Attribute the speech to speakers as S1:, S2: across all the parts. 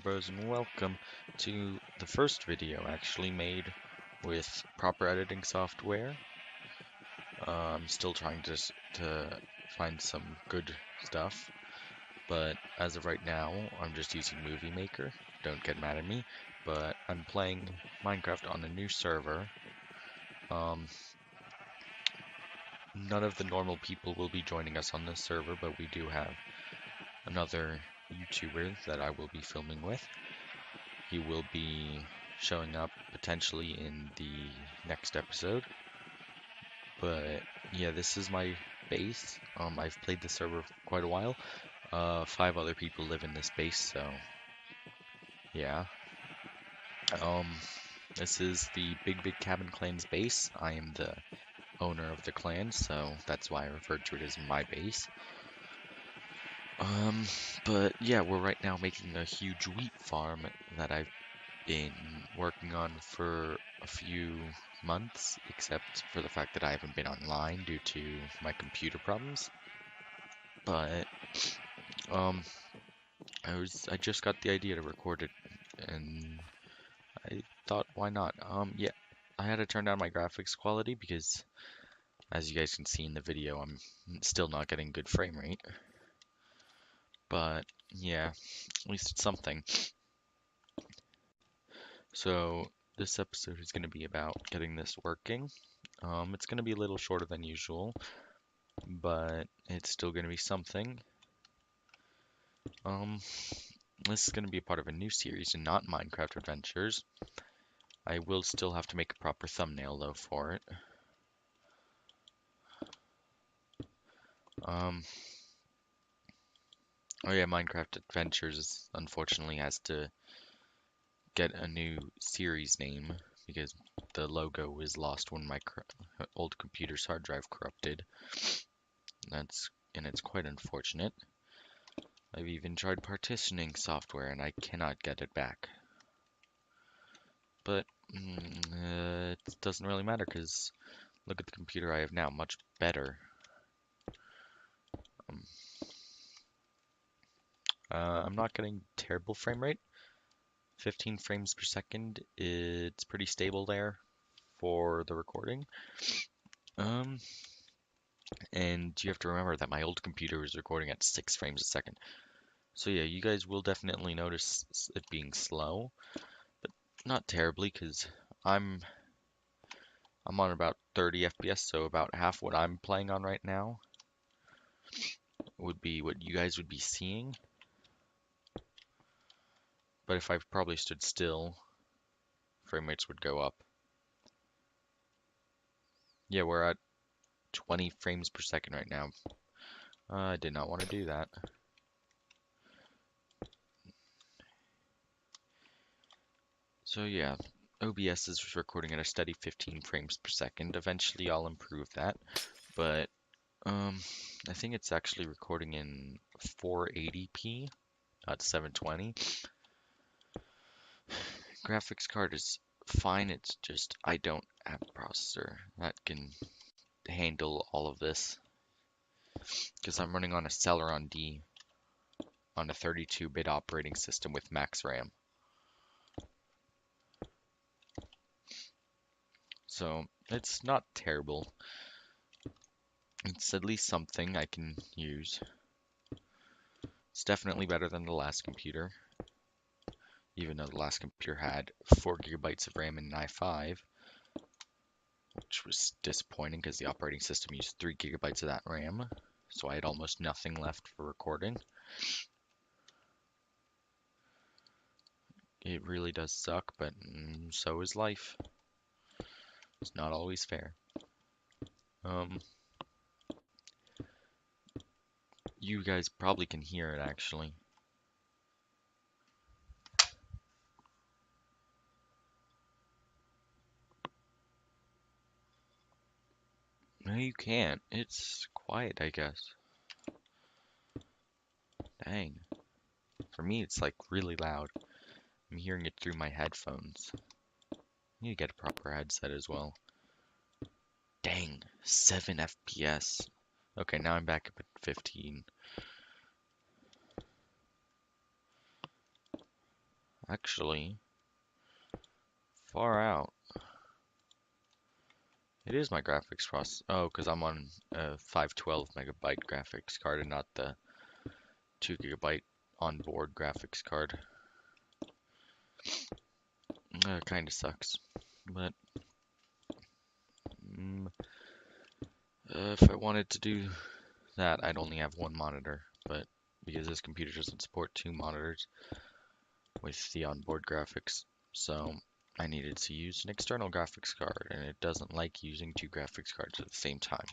S1: bros, and welcome to the first video actually made with proper editing software. I'm still trying to find some good stuff, but as of right now, I'm just using Movie Maker. Don't get mad at me, but I'm playing Minecraft on a new server. None of the normal people will be joining us on this server, but we do have another YouTuber that I will be filming with. He will be showing up potentially in the next episode. But yeah, this is my base. I've played the server for quite a while. 5 other people live in this base, so yeah. Um, this is the Big Cabin Clan's base. I am the owner of the clan, so that's why I referred to it as my base. But yeah, we're right now making a huge wheat farm that I've been working on for a few months, except for the fact that I haven't been online due to my computer problems. But I just got the idea to record it, and I thought, why not? Yeah, I had to turn down my graphics quality because, as you guys can see in the video, I'm still not getting good frame rate. But yeah, at least it's something. So this episode is going to be about getting this working. It's going to be a little shorter than usual, but it's still going to be something. This is going to be a part of a new series and not Minecraft Adventures. I will still have to make a proper thumbnail though for it. Oh yeah, Minecraft Adventures unfortunately has to get a new series name because the logo was lost when my old computer's hard drive corrupted. It's quite unfortunate. I've even tried partitioning software and I cannot get it back. But it doesn't really matter because look at the computer I have now, much better. I'm not getting terrible frame rate. 15 frames per second, it's pretty stable there for the recording. And you have to remember that my old computer was recording at 6 frames a second. So yeah, you guys will definitely notice it being slow, but not terribly because I'm on about 30 FPS, so about half what I'm playing on right now would be what you guys would be seeing. But if I probably stood still, frame rates would go up. Yeah, we're at 20 frames per second right now. I did not want to do that. So yeah, OBS is recording at a steady 15 frames per second. Eventually I'll improve that, but I think it's actually recording in 480p, not 720. Graphics card is fine, it's just I don't have a processor that can handle all of this because I'm running on a Celeron D on a 32-bit operating system with max RAM. So it's not terrible. It's at least something I can use. It's definitely better than the last computer, even though the last computer had 4 gigabytes of RAM in an i5, which was disappointing because the operating system used 3 gigabytes of that RAM, so I had almost nothing left for recording. It really does suck, but so is life. It's not always fair. You guys probably can hear it actually. No, you can't. It's quiet, I guess. Dang. For me, it's like really loud. I'm hearing it through my headphones. I need to get a proper headset as well. Dang, 7 FPS. Okay, now I'm back up at 15. Actually, far out. It is my graphics process. Oh, because I'm on a 512 megabyte graphics card and not the 2 gigabyte onboard graphics card. Kind of sucks. But mm, if I wanted to do that, I'd only have one monitor. But because this computer doesn't support two monitors with the onboard graphics, so I needed to use an external graphics card, and it doesn't like using two graphics cards at the same time.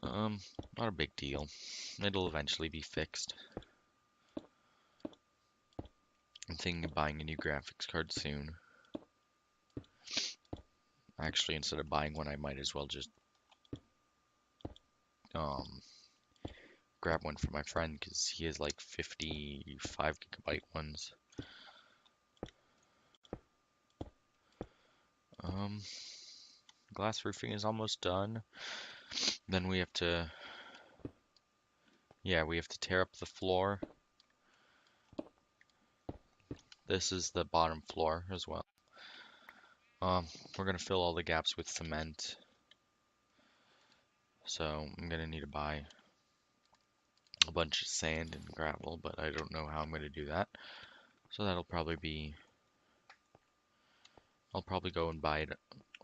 S1: Not a big deal. It'll eventually be fixed. I'm thinking of buying a new graphics card soon. Actually, instead of buying one, I might as well just um grab one for my friend because he has like 55 gigabyte ones. Um, Glass roofing is almost done. Then we have to, yeah, we have to tear up the floor. This is the bottom floor as well. We're gonna fill all the gaps with cement. So I'm gonna need to buy a bunch of sand and gravel, but I don't know how I'm gonna do that. So that'll probably be, I'll probably go and buy it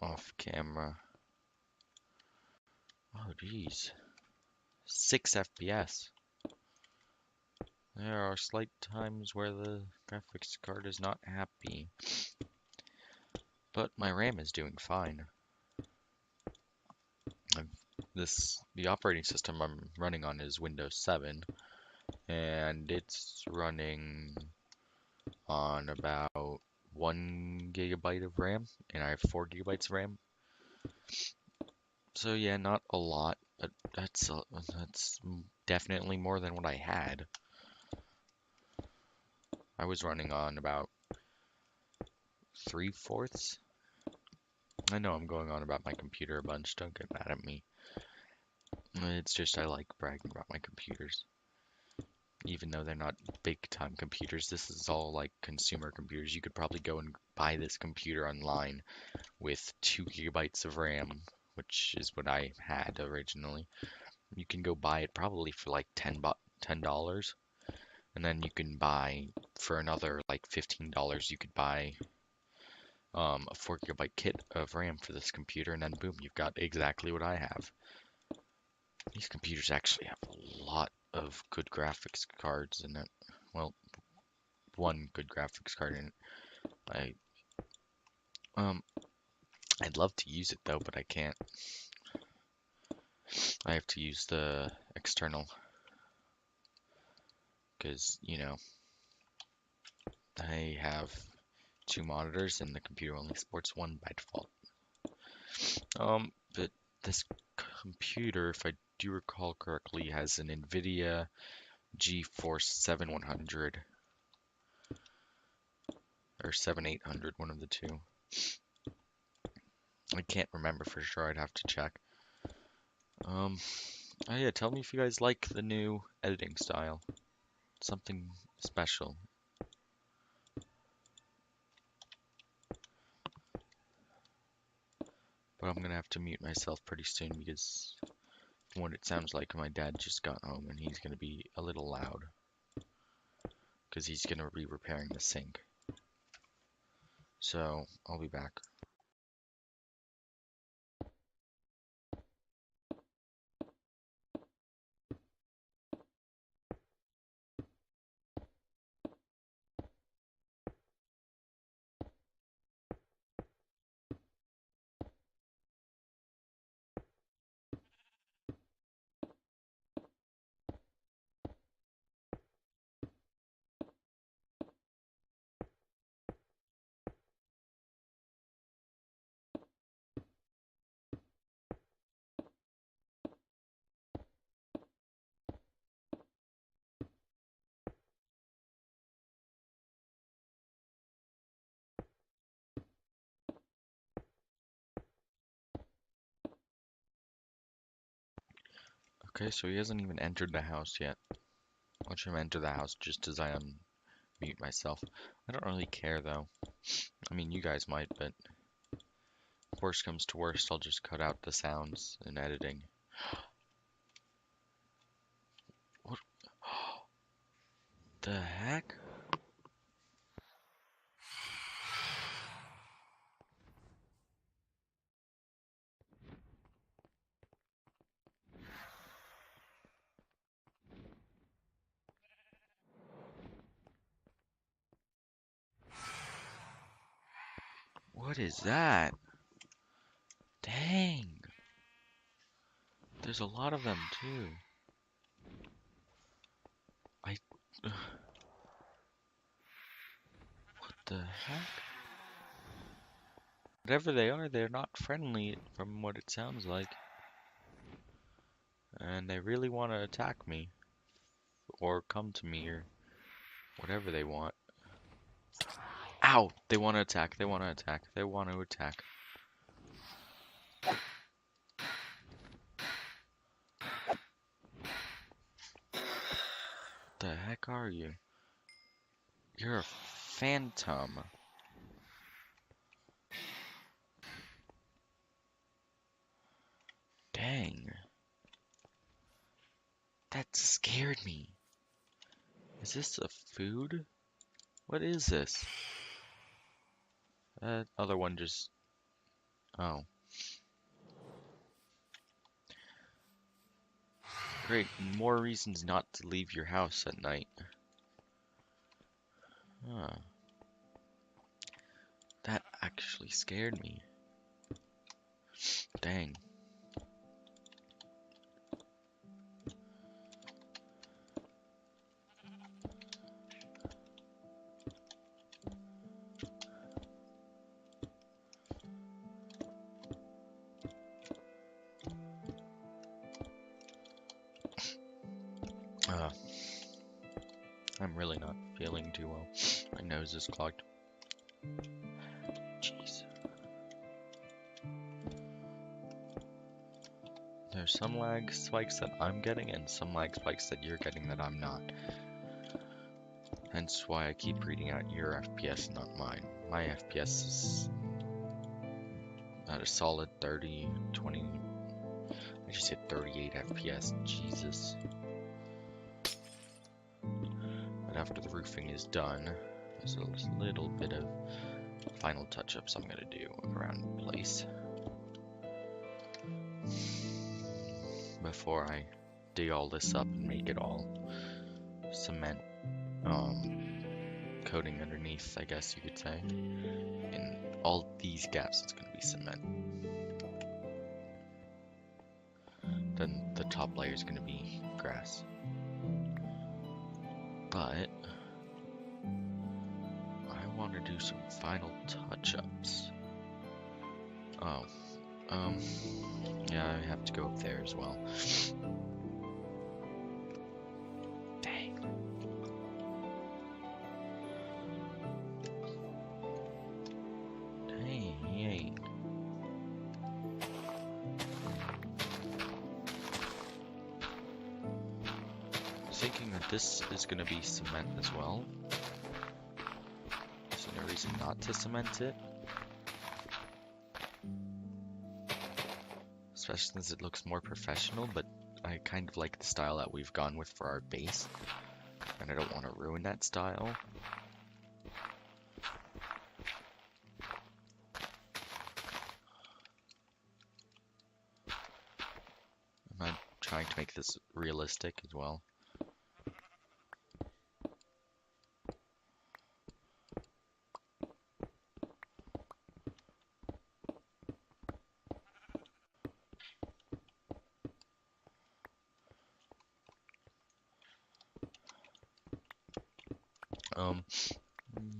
S1: off camera. Oh geez, 6 FPS. There are slight times where the graphics card is not happy, but my RAM is doing fine. The operating system I'm running on is Windows 7, and it's running on about 1 gigabyte of RAM, and I have 4 gigabytes of RAM. So yeah, not a lot, but that's definitely more than what I had. I was running on about 3/4. I know I'm going on about my computer a bunch, don't get mad at me. It's just I like bragging about my computers. Even though they're not big time computers, this is all like consumer computers. You could probably go and buy this computer online with 2 gigabytes of RAM, which is what I had originally. You can go buy it probably for like $10. And then you can buy for another like $15, you could buy a 4 gigabyte kit of RAM for this computer, and then boom, you've got exactly what I have. These computers actually have a lot of good graphics cards in it. Well, one good graphics card in it. I um I'd love to use it though, but I can't. I have to use the external because, I have two monitors and the computer only supports one by default. But this computer, if I do recall correctly, has an NVIDIA GeForce 7100 or 7800, one of the two. I can't remember for sure. I'd have to check. Oh yeah, tell me if you guys like the new editing style. Something special. But I'm gonna have to mute myself pretty soon because from what it sounds like, my dad just got home and he's gonna be a little loud because he's gonna be repairing the sink. So I'll be back. Okay, so he hasn't even entered the house yet. Watch him enter the house just as I unmute myself. I don't really care though. I mean, you guys might, but worst comes to worst, I'll just cut out the sounds in editing. What the heck? What is that? Dang. There's a lot of them too. I... what the heck? Whatever they are, they're not friendly from what it sounds like. And they really want to attack me. Or come to me or whatever they want. Ow! They want to attack, they want to attack, they want to attack. The heck are you? You're a phantom. Dang. That scared me. Is this a food? What is this? That other one just... oh. Great, more reasons not to leave your house at night. Huh. That actually scared me. Dang. I'm really not feeling too well. My nose is clogged. Jeez. There's some lag spikes that I'm getting and some lag spikes that you're getting that I'm not. Hence why I keep reading out your FPS, not mine. My FPS is at a solid 30, 20... I just hit 38 FPS. Jesus. But after the roofing is done, there's a little bit of final touch-ups I'm gonna do around the place before I dig all this up and make it all cement coating underneath, I guess you could say. In all these gaps, it's gonna be cement. Then the top layer is gonna be grass. But I want to do some final touch-ups. Oh, yeah, I have to go up there as well. Dang. Dang. Thinking that this is going to be cement as well. There's no reason not to cement it. Especially since it looks more professional, but I kind of like the style that we've gone with for our base. And I don't want to ruin that style. I'm trying to make this realistic as well.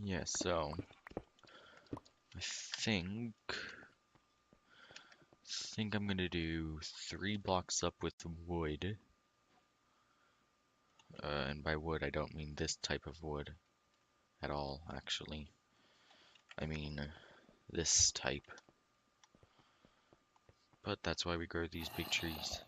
S1: Yeah, so I think I'm gonna do 3 blocks up with wood. And by wood, I don't mean this type of wood at all, actually. I mean this type. But that's why we grow these big trees.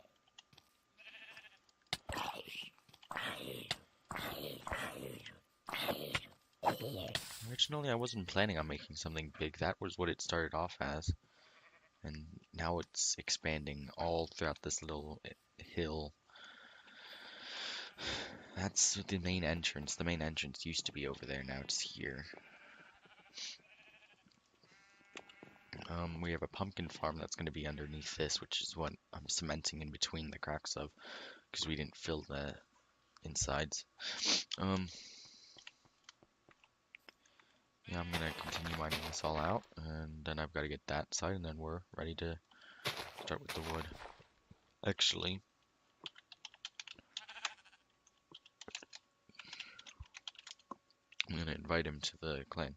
S1: Originally, I wasn't planning on making something big. That was what it started off as. And now it's expanding all throughout this little hill. That's the main entrance. The main entrance used to be over there, now it's here. We have a pumpkin farm that's going to be underneath this, which is what I'm cementing in between the cracks of, because we didn't fill the insides. Yeah, I'm gonna continue mining this all out, and then I've got to get that side, and then we're ready to start with the wood. Actually, I'm gonna invite him to the clan.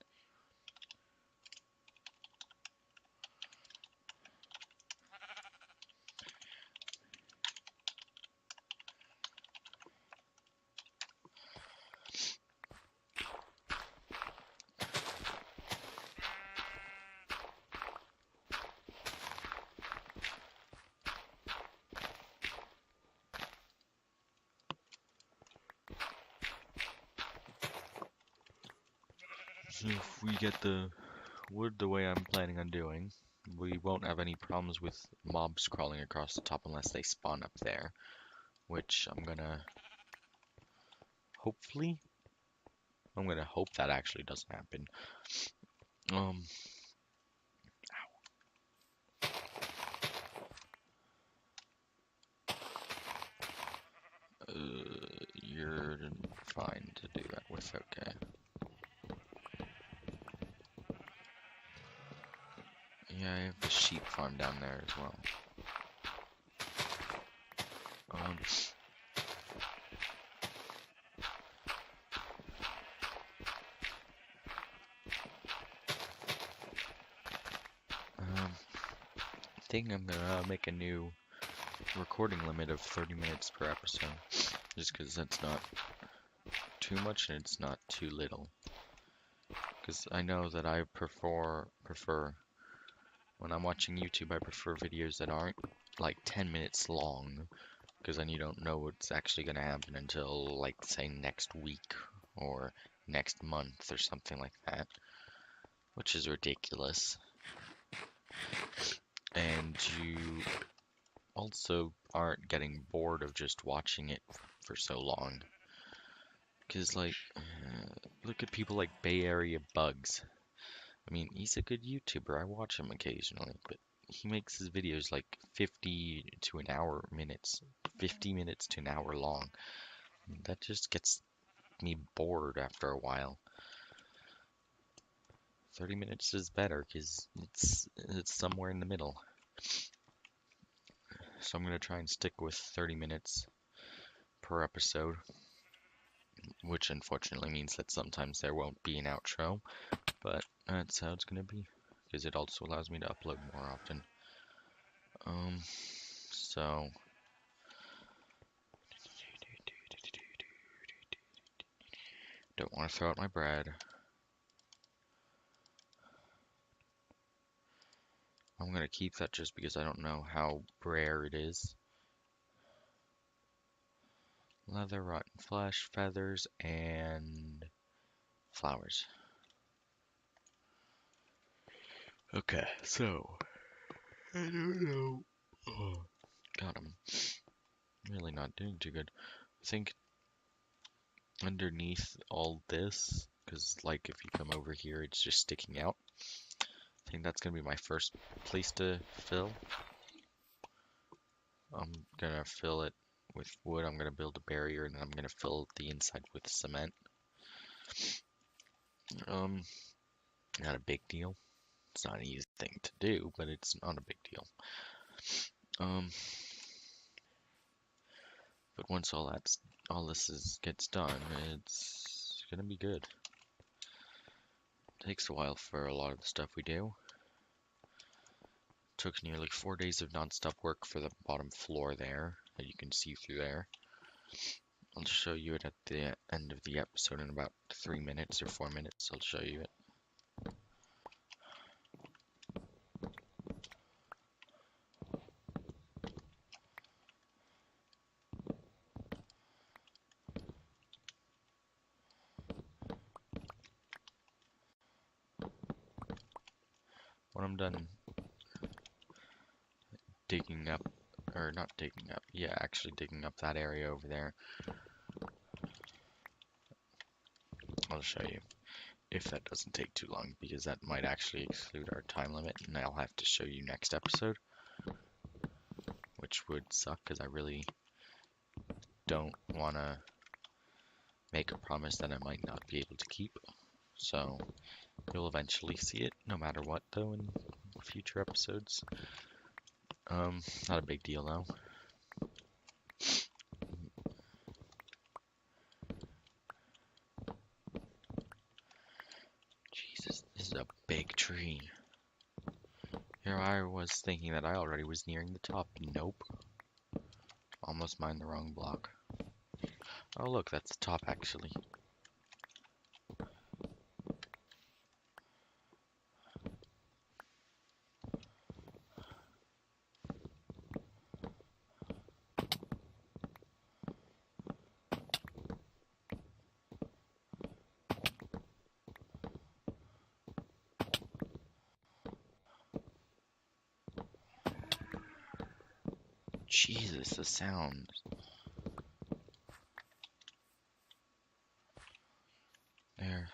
S1: So if we get the wood the way I'm planning on doing, we won't have any problems with mobs crawling across the top unless they spawn up there, which I'm gonna hope that actually doesn't happen. You're fine to do that with, okay. Yeah, I have the sheep farm down there as well. I think I'm gonna make a new recording limit of 30 minutes per episode, just because that's not too much and it's not too little. Because I know that I prefer when I'm watching YouTube, I prefer videos that aren't like 10 minutes long, because then you don't know what's actually going to happen until, like, say, next week or next month or something like that, which is ridiculous. And you also aren't getting bored of just watching it for so long. Because, like, look at people like Bay Area Bugs. I mean, he's a good YouTuber. I watch him occasionally, but he makes his videos like 50 to an hour minutes, 50 minutes to an hour long. That just gets me bored after a while. 30 minutes is better because it's somewhere in the middle. So I'm going to try and stick with 30 minutes per episode, which unfortunately means that sometimes there won't be an outro, but that's how it's going to be because it also allows me to upload more often. So don't want to throw out my bread. I'm going to keep that just because I don't know how rare it is. Leather, rotten flesh, feathers, and flowers. Okay, so I don't know. Oh, God, I'm really not doing too good. I think underneath all this, because like if you come over here, it's just sticking out. I think that's gonna be my first place to fill. I'm gonna fill it with wood. I'm gonna build a barrier, and then I'm gonna fill the inside with cement. Not a big deal. It's not an easy thing to do, but it's not a big deal. But once all this gets done, it's gonna be good. It takes a while for a lot of the stuff we do. It took nearly 4 days of non-stop work for the bottom floor there, that you can see through there. I'll show you it at the end of the episode in about 3 minutes or 4 minutes. I'll show you it. when I'm done digging up, or not digging up, yeah, actually digging up that area over there, I'll show you. If that doesn't take too long, because that might actually exclude our time limit, and I'll have to show you next episode, which would suck, because I really don't want to make a promise that I might not be able to keep. So you'll eventually see it, no matter what, though, in future episodes. Not a big deal, though. Jesus, this is a big tree. Here I was thinking that I already was nearing the top. Nope. Almost mined the wrong block. Oh look, that's the top actually. Jesus, the sound. There.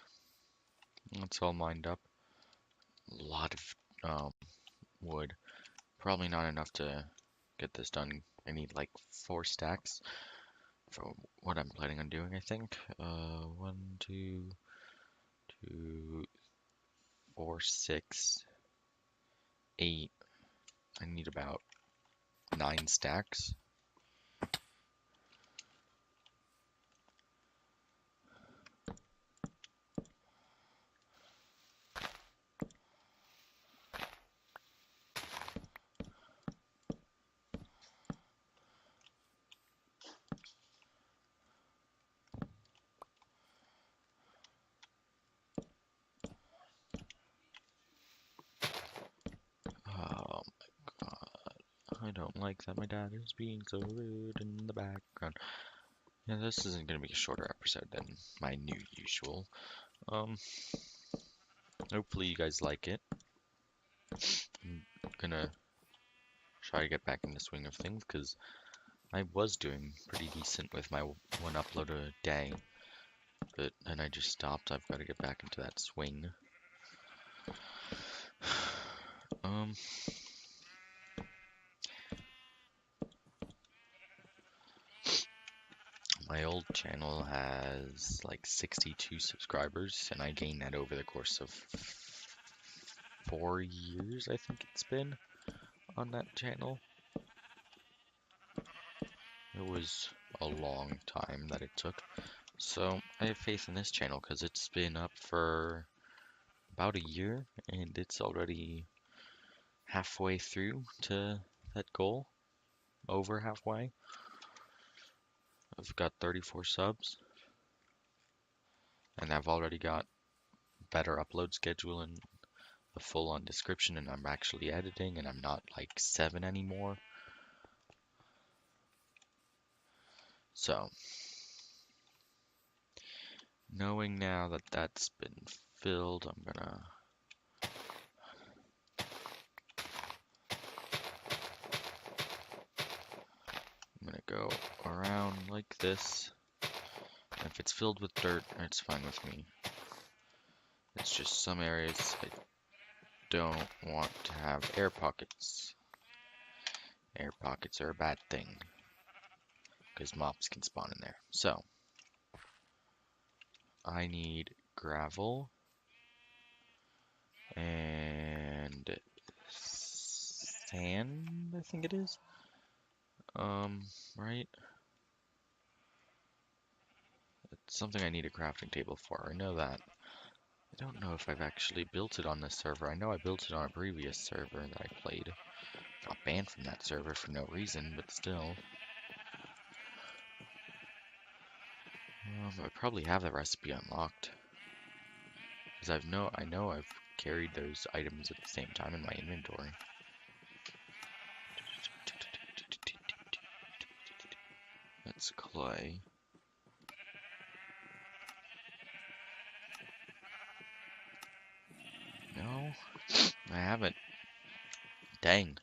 S1: That's all mined up. A lot of wood. Probably not enough to get this done. I need like 4 stacks for what I'm planning on doing, I think. 1, 2, 2, 4, 6, 8. I need about 9 stacks. Oh my god. I don't like that my dad is being so rude in the background. Yeah, this isn't going to be a shorter episode than my new usual. Hopefully you guys like it. I'm gonna try to get back in the swing of things, because I was doing pretty decent with my 1 upload a day. But then I just stopped. I've got to get back into that swing. My old channel has like 62 subscribers, and I gained that over the course of 4 years, I think it's been, on that channel. It was a long time that it took. So I have faith in this channel because it's been up for about a year, and it's already halfway through to that goal. Over halfway. I've got 34 subs, and I've already got better upload schedule and the full-on description, and I'm actually editing, and I'm not like 7 anymore. So, knowing now that that's been filled, I'm gonna go around like this. If it's filled with dirt, it's fine with me. It's just some areas I don't want to have air pockets. Air pockets are a bad thing, because mobs can spawn in there. So, I need gravel and sand, I think it is. Right? It's something I need a crafting table for, I know that. I don't know if I've actually built it on this server. I know I built it on a previous server that I played. Got banned from that server for no reason, but still. I probably have the recipe unlocked. Because I know I've carried those items at the same time in my inventory. That's clay. No? I haven't. Dang.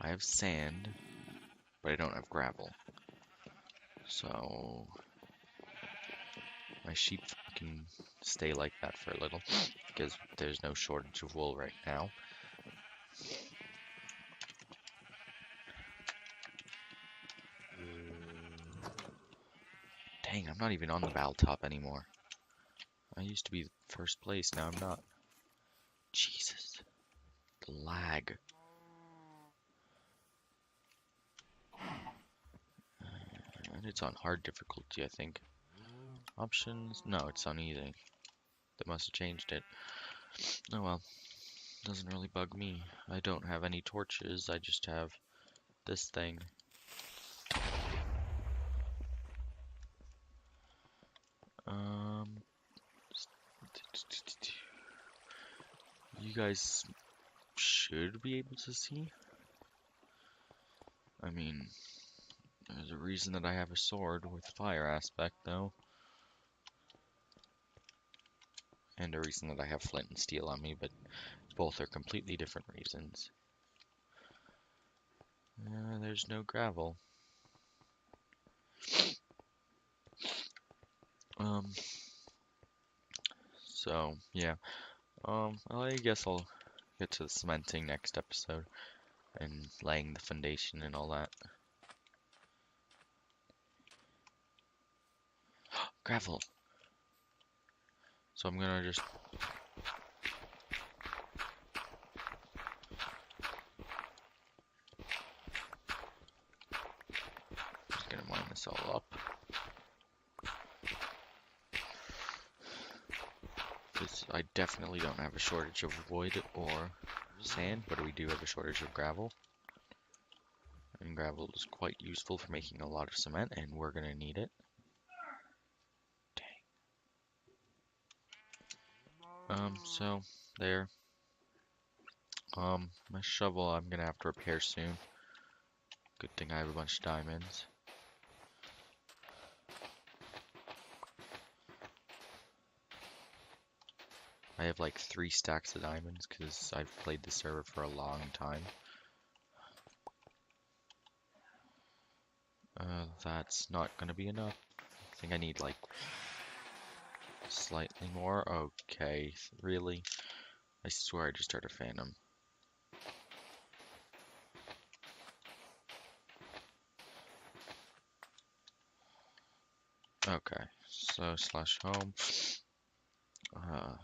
S1: I have sand, but I don't have gravel. So my sheep can stay like that for a little, because there's no shortage of wool right now. Dang, I'm not even on the battle top anymore. I used to be first place, now I'm not. Jesus. The lag. And it's on hard difficulty, I think. Options? No, it's on easy. They must have changed it. Oh well. Doesn't really bug me. I don't have any torches, I just have this thing. You guys should be able to see. I mean, there's a reason that I have a sword with fire aspect, though. And a reason that I have flint and steel on me, but both are completely different reasons. There's no gravel. So, yeah. I guess I'll get to the cementing next episode and laying the foundation and all that. Gravel! So I'm gonna just gonna mine this all up. Because I definitely don't have a shortage of wood or sand, but we do have a shortage of gravel. And gravel is quite useful for making a lot of cement, and we're gonna need it. Dang. So there. My shovel I'm gonna have to repair soon. Good thing I have a bunch of diamonds. I have like 3 stacks of diamonds because I've played the server for a long time. That's not gonna be enough. I think I need like slightly more. Okay, really? I swear I just heard a phantom. Okay, so slash home. Okay.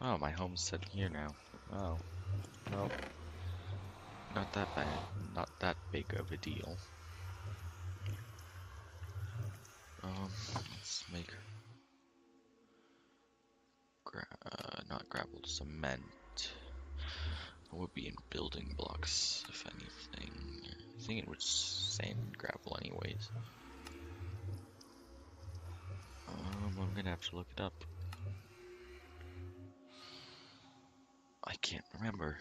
S1: Oh, my home's set here now. Oh, well, not that bad. Not that big of a deal. Let's make not gravel, cement. What would be in building blocks, if anything? I think it was sand and gravel anyways. I'm gonna have to look it up. I can't remember.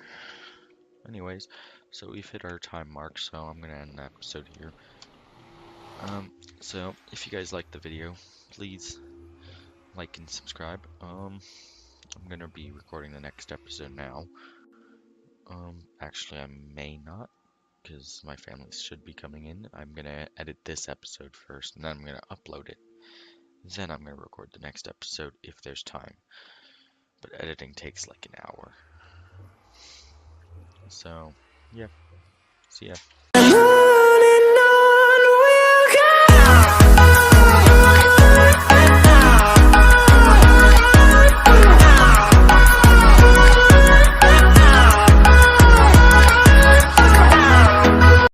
S1: Anyways, so we've hit our time mark, so I'm gonna end the episode here. So if you guys liked the video, please like and subscribe. I'm gonna be recording the next episode now. Actually I may not, because my family should be coming in. I'm gonna edit this episode first, and then I'm gonna upload it. Then I'm gonna record the next episode if there's time. But editing takes like an hour. So, yeah. See ya.